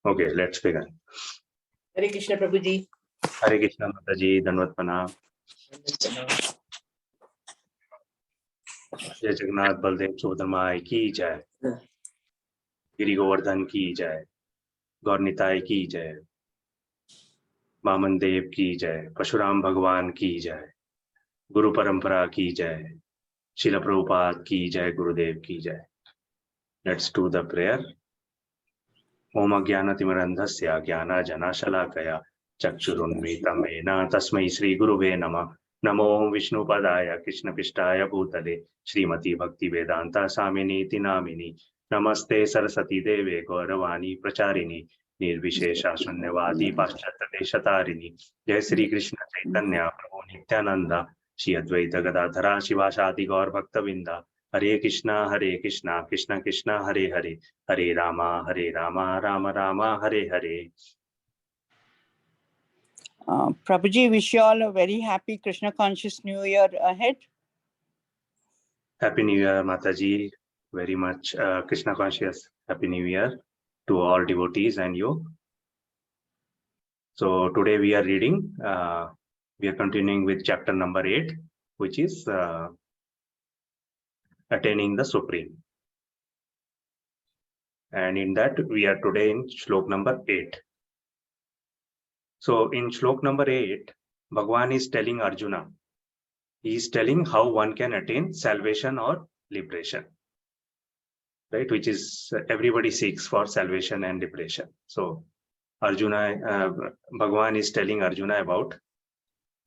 Okay, let's begin. Hare Krishna Prabhuji. Hare Krishna Mataji, Danvat Pranam. जय जगन्नाथ बलदेव सुभद्रमाई की जय, गिरि गोवर्धन की जय, गौरनिताय की जय, वामन देव की जय, परशुराम भगवान की जय, गुरु परंपरा की जय, शिल प्रभुपाद की जय, गुरुदेव की जय. Let's do the prayer. ओम अज्ञानतिमिरन्धस्य ज्ञानाजनाशलाकया चक्षुरुन्मीलितं येन तस्मै श्री गुरुवे नमः. नमो विष्णुपदाय कृष्णपिष्टाय भूतले श्रीमती भक्ति वेदांता स्वामिनीति नामिनी. नमस्ते सरस्वती देवे गौरवाणी प्रचारिणी निर्विशेषा शून्यवादी पाश्चात्य देशतारिणी. जय श्री कृष्ण चैतन्य प्रभु नित्यानंदा श्री अद्वैत गदाधरा शिवासादि गौर भक्तविंदा. हरे कृष्णा कृष्ण कृष्ण हरे हरे, हरे Rama Ram Ram Hare Hare. Prabhuji, wish you all a very happy Krishna conscious New Year ahead. Happy New Year, Mataji. Very much Krishna conscious. Happy New Year to all devotees and you. So today we are reading, we are continuing with chapter number 8, which is attaining the Supreme. And in that we are today in shlok number 8. So in shlok number 8, Bhagwan is telling Arjuna, he is telling how one can attain salvation or liberation, right? Which is everybody seeks for salvation and liberation. So Arjuna, Bhagwan is telling Arjuna about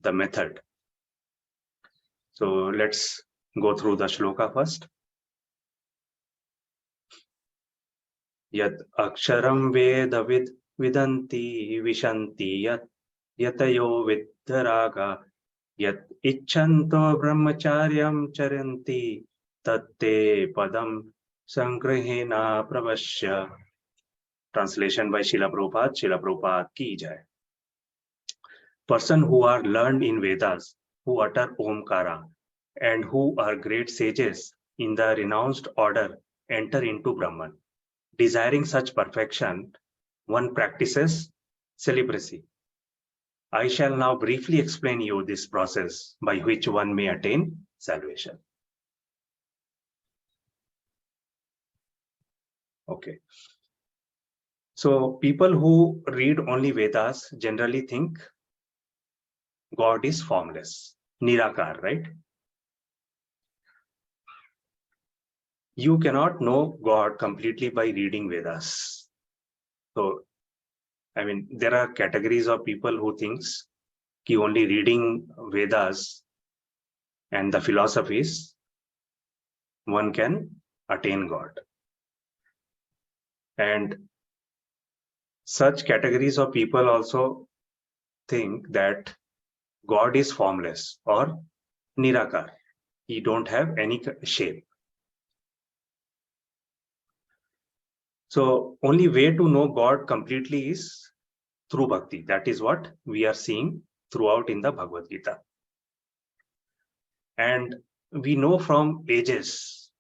the method. So let's go through the shloka first. Yat aksharam vedavid vidanti vishanti yat yatayo viddharaga yat icchanto brahmacharyam charanti tatte padam sangrahena pravashya. Translation by Srila Prabhupada. Srila Prabhupada ki jai. Person who are learned in Vedas, who utter Omkara, and who are great sages in the renounced order enter into Brahman. Desiring such perfection, one practices celibacy. I shall now briefly explain you this process by which one may attain salvation. Okay. So people who read only Vedas generally think God is formless, Nirakar, right? You cannot know God completely by reading Vedas. So, I mean, there are categories of people who thinks ki only reading Vedas and the philosophies, one can attain God. And such categories of people also think that God is formless or Nirakar. He don't have any shape. So only way to know God completely is through bhakti. That is what we are seeing throughout in the Bhagavad Gita. And we know from ages,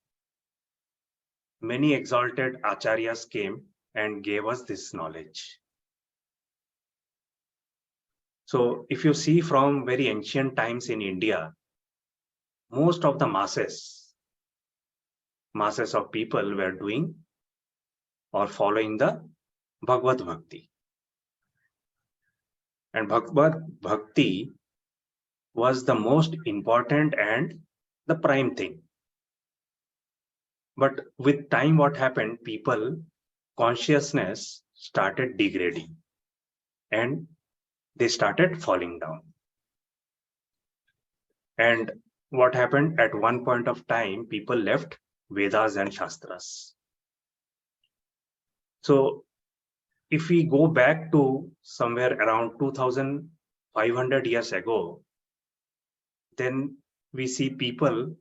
many exalted acharyas came and gave us this knowledge. So if you see from very ancient times in India, most of the masses of people were doing or following the Bhagavad Bhakti. And Bhagavad Bhakti was the most important and the prime thing. But with time, what happened? People consciousness started degrading and they started falling down. And what happened at one point of time, people left Vedas and Shastras. So if we go back to somewhere around 2500 years ago, then we see people,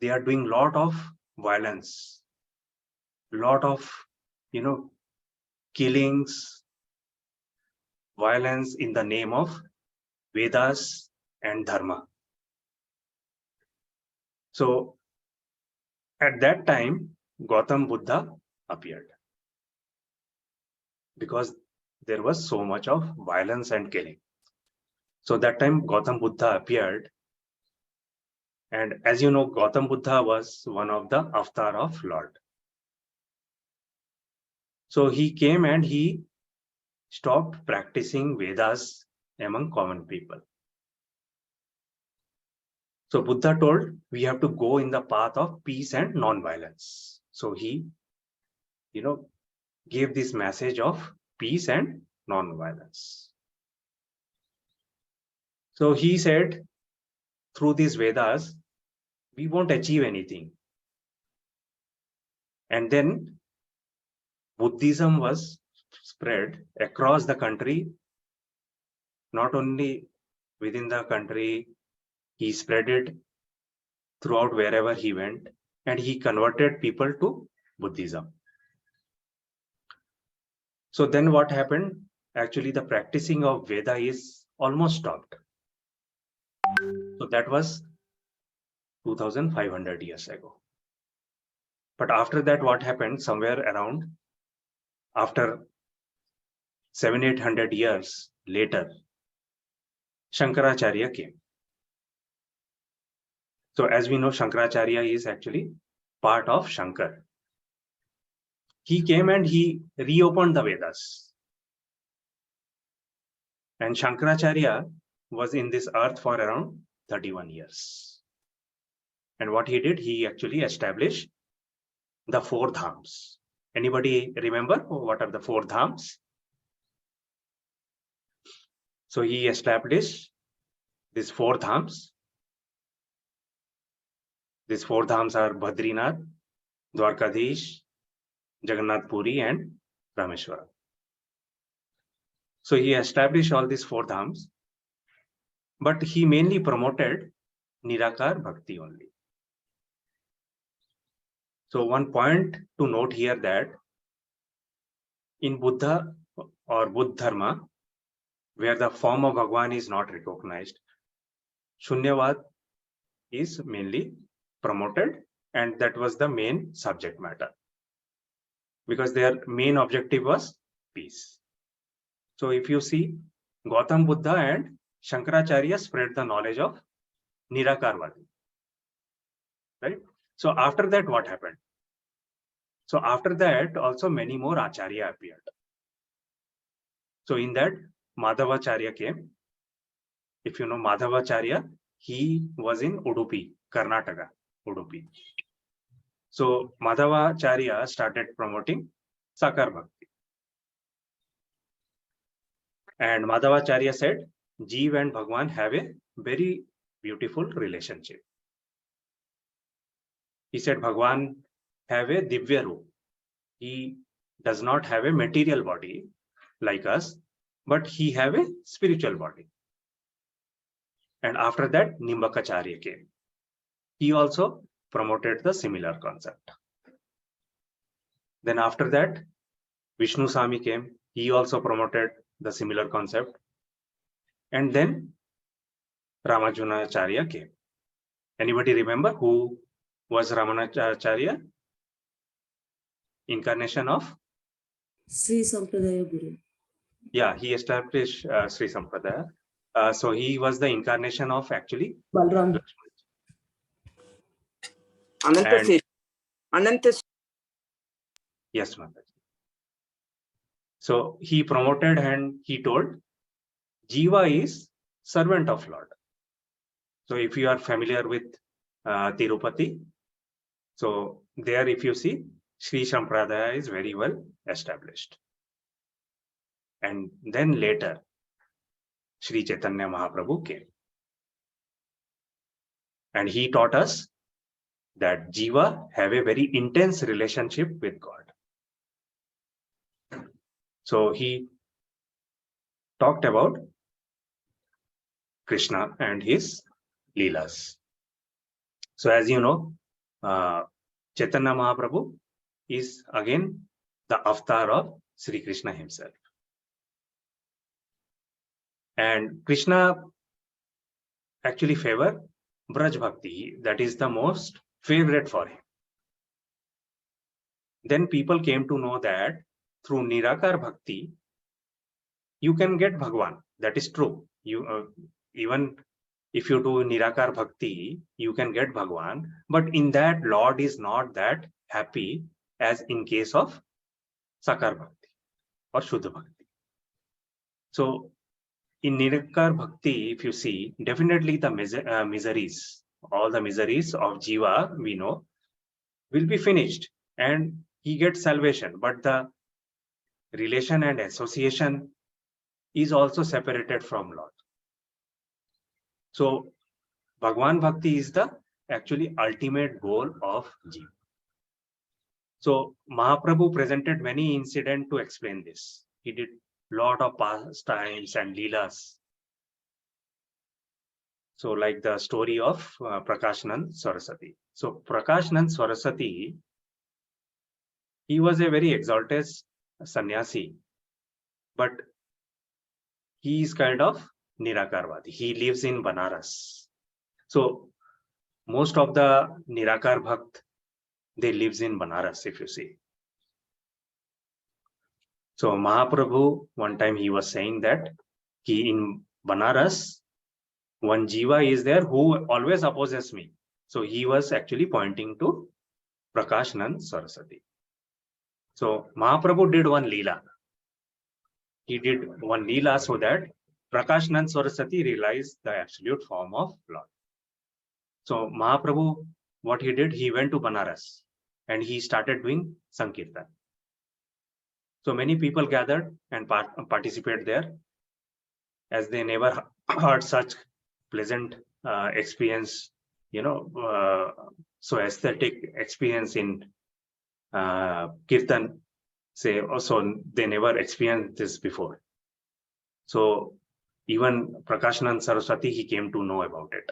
they are doing lot of violence, lot of, killings, violence in the name of Vedas and Dharma. So at that time, Gautam Buddha appeared. because there was so much of violence and killing. So that time Gautam Buddha appeared. And as you know, Gautam Buddha was one of the avatar of Lord. So he came and he stopped practicing Vedas among common people. So Buddha told, we have to go in the path of peace and non-violence. So he, gave this message of peace and non-violence. So he said, through these Vedas, we won't achieve anything. And then Buddhism was spread across the country, not only within the country, he spread it throughout wherever he went, and he converted people to Buddhism. So then what happened? Actually, the practicing of Veda is almost stopped. So that was 2500 years ago. But after that, what happened? Somewhere around after 700-800 years later, Shankaracharya came. So as we know, Shankaracharya is actually part of Shankar. He came and he reopened the Vedas. And Shankaracharya was in this earth for around 31 years. And what he did, he actually established the 4 dhams. Anybody remember what are the 4 dhams? So he established these 4 dhams. These 4 dhams are Badrinath, Dwarkadish, Jagannath Puri, and Rameshwaram. So he established all these 4 dhams, but he mainly promoted Nirakar Bhakti only. So one point to note here that in Buddha or Buddha Dharma, where the form of Bhagwan is not recognized, Shunyavad is mainly promoted, and that was the main subject matter, because their main objective was peace. So if you see, Gautam Buddha and Shankaracharya spread the knowledge of Nirakarvadi, right? So after that, what happened? So after that, also many more Acharya appeared. So in that, Madhavacharya came. If you know Madhavacharya, he was in Udupi, Karnataka, Udupi. So Madhavacharya started promoting Sakar Bhakti. And Madhavacharya said, Jeev and Bhagwan have a very beautiful relationship. He said, Bhagwan have a Divya Roop. He does not have a material body like us, but he have a spiritual body. And after that, Nimbakacharya came. He also promoted the similar concept. Then after that, Vishnu Sami came. He also promoted the similar concept. And then Ramanujacharya came. Anybody remember who was Ramanujacharya? Incarnation of? Sri Sampradaya Guru. Yeah, he established Sri Sampradaya. So he was the incarnation of actually Balram. Ananta. Yes, Mataji. So he promoted and he told, Jiva is servant of Lord. So if you are familiar with Tirupati, so there if you see, Sri Sampradaya is very well established. And then later, Sri Chaitanya Mahaprabhu came. And he taught us that Jiva have a very intense relationship with God. So he talked about Krishna and his Leelas. So as you know, Chaitanya Mahaprabhu is again the avatar of Sri Krishna himself. And Krishna actually favor Braj Bhakti. That is the most favorite for him. Then people came to know that through Nirakar Bhakti, you can get Bhagwan. That is true. You even if you do Nirakar Bhakti, you can get Bhagwan. But in that, Lord is not that happy as in case of Sakar Bhakti or Shuddha Bhakti. So in Nirakar Bhakti, if you see, definitely the miseries, all the miseries of Jiva, we know, will be finished and he gets salvation. But the relation and association is also separated from Lord. So Bhagwan Bhakti is the actually ultimate goal of Jiva. So Mahaprabhu presented many incidents to explain this. He did lot of pastimes and leelas. So like the story of Prakashanand Saraswati. So Prakashanand Saraswati, he was a very exalted sannyasi, but he is kind of Nirakarvadi. He lives in Banaras. So most of the Nirakar Bhakt, they lives in Banaras, if you see. So Mahaprabhu, one time he was saying that he in Banaras, one Jiva is there who always opposes me. So he was actually pointing to Prakashanand Saraswati. So Mahaprabhu did one Leela. He did one Leela so that Prakashanand Saraswati realized the absolute form of Lord. So Mahaprabhu, what he did, he went to Banaras and he started doing Sankirtan. So many people gathered and participated there, as they never heard such pleasant experience, so aesthetic experience in Kirtan, say, also they never experienced this before. So even Prakashanand Saraswati, he came to know about it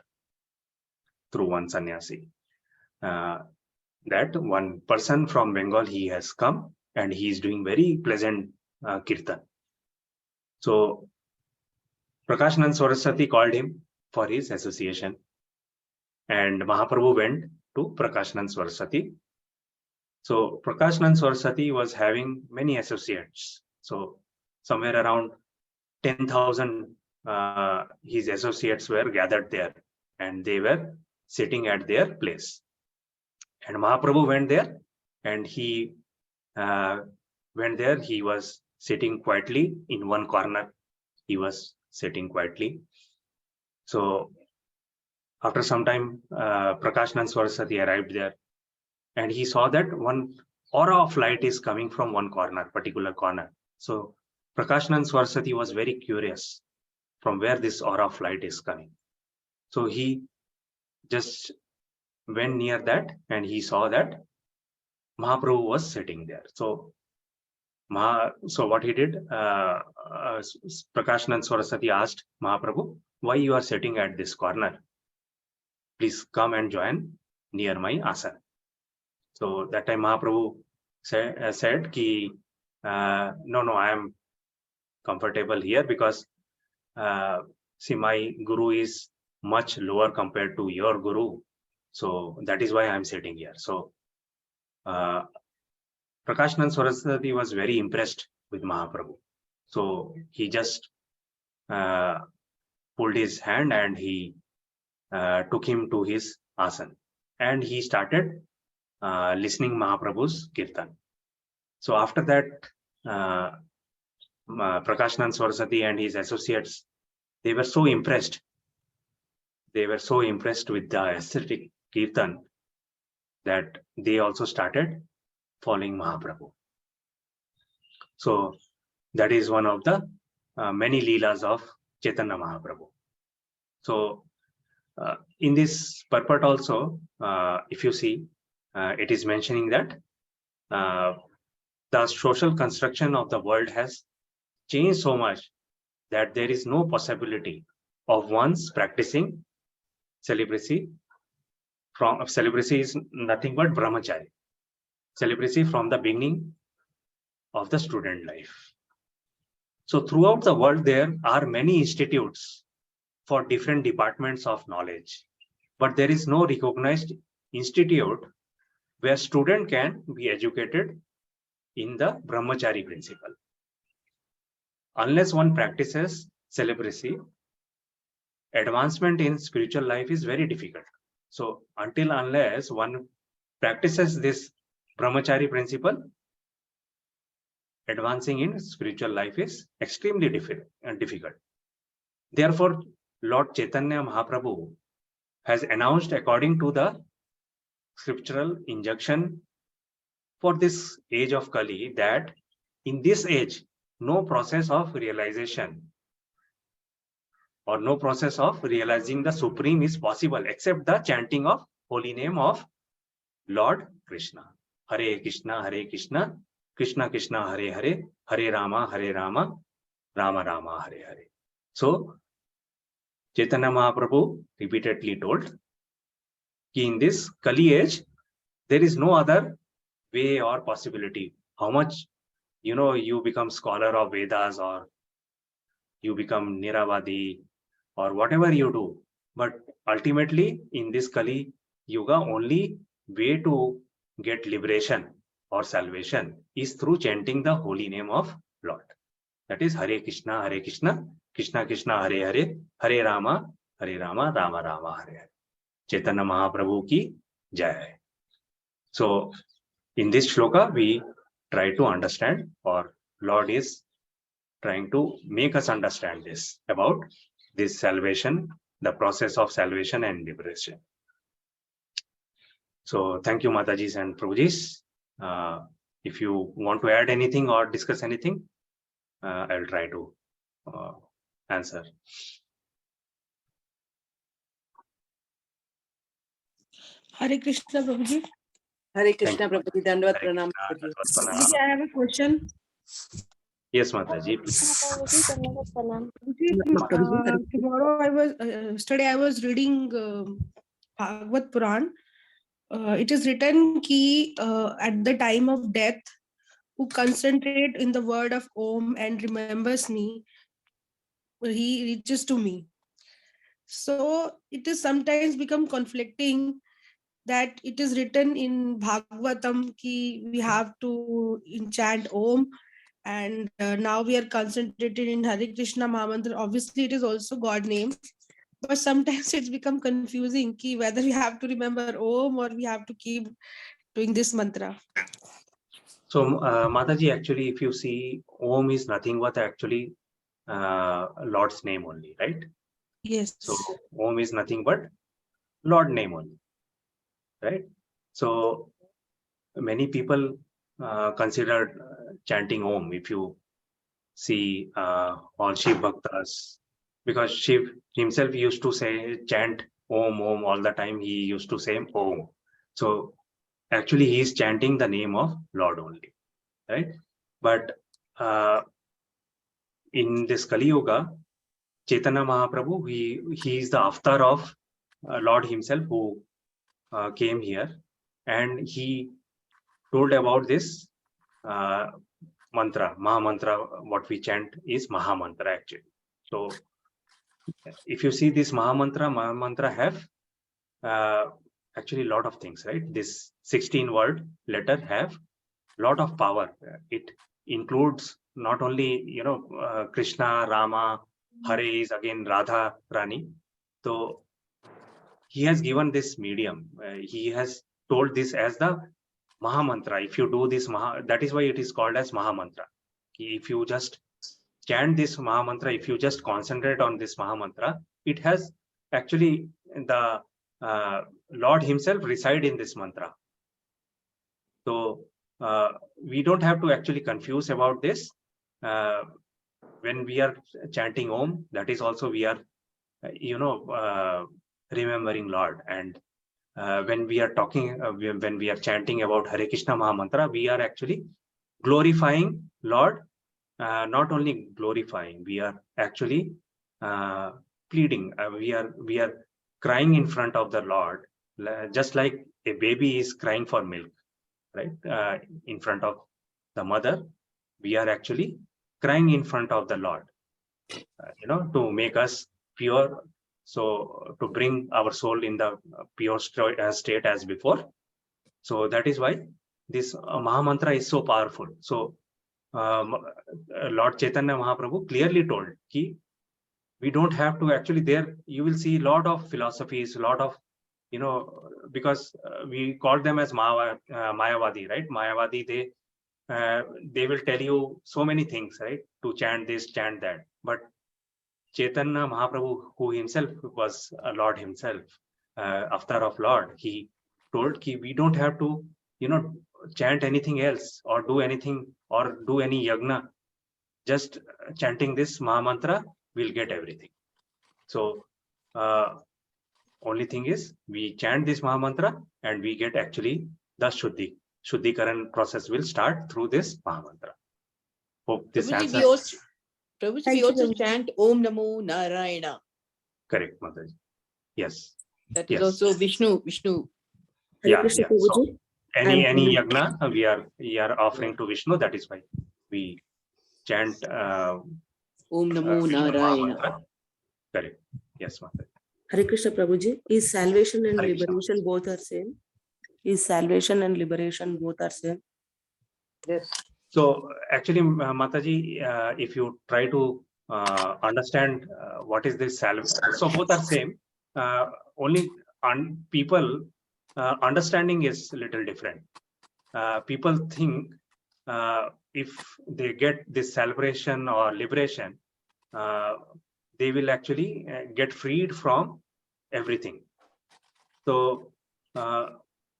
through one sannyasi. That one person from Bengal, he has come and he is doing very pleasant Kirtan. So Prakashanand Saraswati called him for his association, and Mahaprabhu went to Prakashanand Saraswati. So Prakashanand Saraswati was having many associates. So somewhere around 10,000 his associates were gathered there, and they were sitting at their place. And Mahaprabhu went there, and he went there. He was sitting quietly in one corner. He was sitting quietly. So after some time, Prakashanand Saraswati arrived there, and he saw that one aura of light is coming from one corner, particular corner. So Prakashanand Saraswati was very curious from where this aura of light is coming. So he just went near that and he saw that Mahaprabhu was sitting there. So what he did, Prakashanand Saraswati asked Mahaprabhu, why you are sitting at this corner? Please come and join near my asana. So that time Mahaprabhu said ki, no, I am comfortable here because see, my guru is much lower compared to your guru. So that is why I am sitting here. So Prakashanand Saraswati was very impressed with Mahaprabhu. So he just pulled his hand and he took him to his asana. And he started listening Mahaprabhu's kirtan. So after that, Prakashanand Saraswati and his associates, they were so impressed. They were so impressed with the aesthetic kirtan that they also started following Mahaprabhu. So that is one of the many leelas of Chaitanya Mahaprabhu. So in this purport also, if you see, it is mentioning that the social construction of the world has changed so much that there is no possibility of one's practicing celibacy. Celibacy is nothing but brahmachari. Celibacy from the beginning of the student life. So throughout the world, there are many institutes for different departments of knowledge, but there is no recognized institute where student can be educated in the brahmachari principle. Unless one practices celibacy, advancement in spiritual life is very difficult. So unless one practices this brahmachari principle, advancing in spiritual life is extremely difficult. Therefore, Lord Chaitanya Mahaprabhu has announced, according to the scriptural injunction for this age of Kali, that in this age, no process of realization or no process of realizing the Supreme is possible except the chanting of holy name of Lord Krishna. Hare Krishna, Krishna Krishna, Hare Hare, Hare Rama, Rama Rama, Hare Hare. So, Chaitanya Mahaprabhu repeatedly told that in this Kali age, there is no other way or possibility. How much, you become scholar of Vedas or you become Niravadi or whatever you do, but ultimately in this Kali Yuga, only way to get liberation or salvation is through chanting the holy name of Lord. That is Hare Krishna, Krishna Krishna, Hare Hare, Hare Rama, Rama Rama, Hare Hare. Chaitanya Mahaprabhu ki jai. So in this shloka, we try to understand, or Lord is trying to make us understand this about this salvation, the process of salvation and liberation. So thank you, Matajis and Prabhujis. If you want to add anything or discuss anything, I'll try to answer. Hare Krishna, Prabhuji. Hare Krishna, Thank Prabhuji. Dandavat Hare pranam. Krishna, Prabhuji. Dandavat Prabhuji, pranam. I have a question. Yes, Mataji. Prabhuji, tomorrow yesterday I was reading Bhagavad Puran. It is written ki at the time of death, who concentrate in the word of Om and remembers me, he reaches to me. So it is sometimes become conflicting that it is written in Bhagavatam ki we have to chant Om, and now we are concentrated in Hare Krishna Mahamantra. Obviously, it is also God name, but sometimes it's become confusing ki whether we have to remember Om or we have to keep doing this mantra. So, Mataji, actually, if you see, Om is nothing but actually Lord's name only, right? Yes. So, Om is nothing but Lord name only, right? So, many people consider chanting Om. If you see all Shiv Bhaktas, because Shiv himself used to say, chant Om, Om all the time. He used to say Om. So, actually, he is chanting the name of Lord only, right? But in this Kali Yuga, Chaitanya Mahaprabhu, he is the avatar of Lord himself who came here, and he told about this mantra, Mahamantra. What we chant is Mahamantra actually. So if you see this Mahamantra have actually a lot of things, right? This 16-word letter have lot of power. It includes not only Krishna, Rama, Hare is again Radha Rani. So he has given this medium. He has told this as the Mahamantra. If you do this that is why it is called as Mahamantra. If you just chant this Mahamantra, if you just concentrate on this Mahamantra, it has actually the Lord himself reside in this mantra. So we don't have to actually confuse about this. When we are chanting Om, that is also we are, remembering Lord. And when we are talking, when we are chanting about Hare Krishna Mahamantra, we are actually glorifying Lord. Not only glorifying, we are actually pleading. We are crying in front of the Lord, just like a baby is crying for milk, right? In front of the mother, we are actually crying in front of the Lord, to make us pure. So to bring our soul in the pure state as before. So that is why this Mahamantra is so powerful. So Lord Chaitanya Mahaprabhu clearly told ki we don't have to actually, there you will see a lot of philosophies, a lot of, because we call them as Mayavadi, right? Mayavadi, they will tell you so many things, right? To chant this, chant that. But Chaitanya Mahaprabhu, who himself was a Lord himself, avatar of Lord, he told ki we don't have to, chant anything else or do anything or do any yagna. Just chanting this Mahamantra, we'll get everything. So only thing is we chant this Mahamantra and we get actually the Shuddhikaran process will start through this Mahamantra. Hope this Prabhuji, answers. Prabhuji, Thank we you, also Prabhuji. chant Om Namo Narayana. Correct, Mataji. Yes. That is Yes. also Vishnu. Hare Yeah, Krishna yeah. So Prabhuji. any I'm- yagna we are offering to Vishnu. That is why we chant Om Namo Vishnu Narayana. Mahamantra. Correct. Yes, Mataji. Hare Krishna Prabhuji. Is salvation and Hare Krishna. liberation both are same? Is salvation and liberation both are same? Yes. So actually, Mataji, if you try to understand what is this salvation, so both are same. Only people understanding is a little different. People think if they get this salvation or liberation, they will actually get freed from everything. So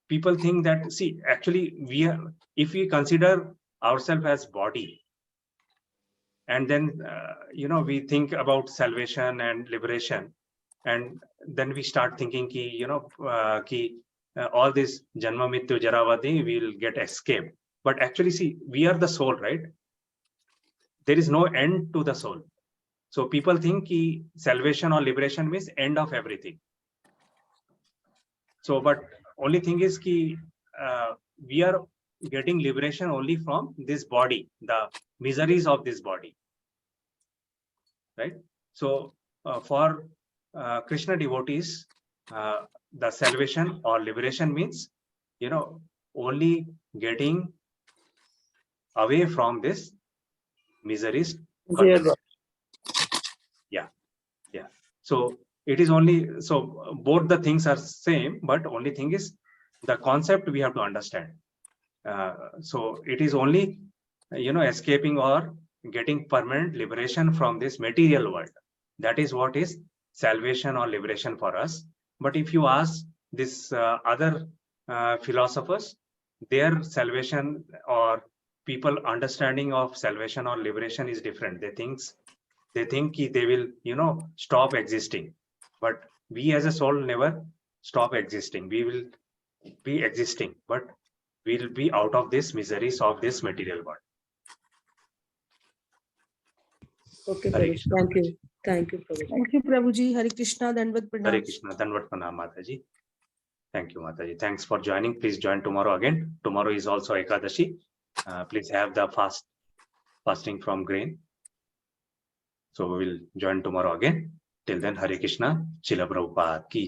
people think that, see, actually if we consider ourselves as body, and then we think about salvation and liberation, and then we start thinking ki all this janma mrityu jaravadi will get escape. But actually, see, we are the soul, right? There is no end to the soul. So people think ki salvation or liberation means end of everything. So, but only thing is ki we are getting liberation only from this body, the miseries of this body, right? So for Krishna devotees, the salvation or liberation means, only getting away from this miseries. Yeah. So it is only, so both the things are same, but only thing is the concept we have to understand. So it is only, escaping or getting permanent liberation from this material world. That is what is salvation or liberation for us. But if you ask this other philosophers, their salvation or people understanding of salvation or liberation is different. They think they will, stop existing. But we as a soul never stop existing. We will be existing, but we'll be out of this miseries of this material world. Okay, Hare Prabhuji. Krishna. Thank you. Thank you, Prabhuji. Thank you, Prabhuji. Hare Krishna, Dandvat Hare Pranam. Krishna. Dandavat Pranam, Mataji. Thank you, Mataji. Thanks for joining. Please join tomorrow again. Tomorrow is also Ekadashi. Please have the fasting from grain. So we will join tomorrow again. Till then, Hare Krishna. Srila Prabhupada ki Jai.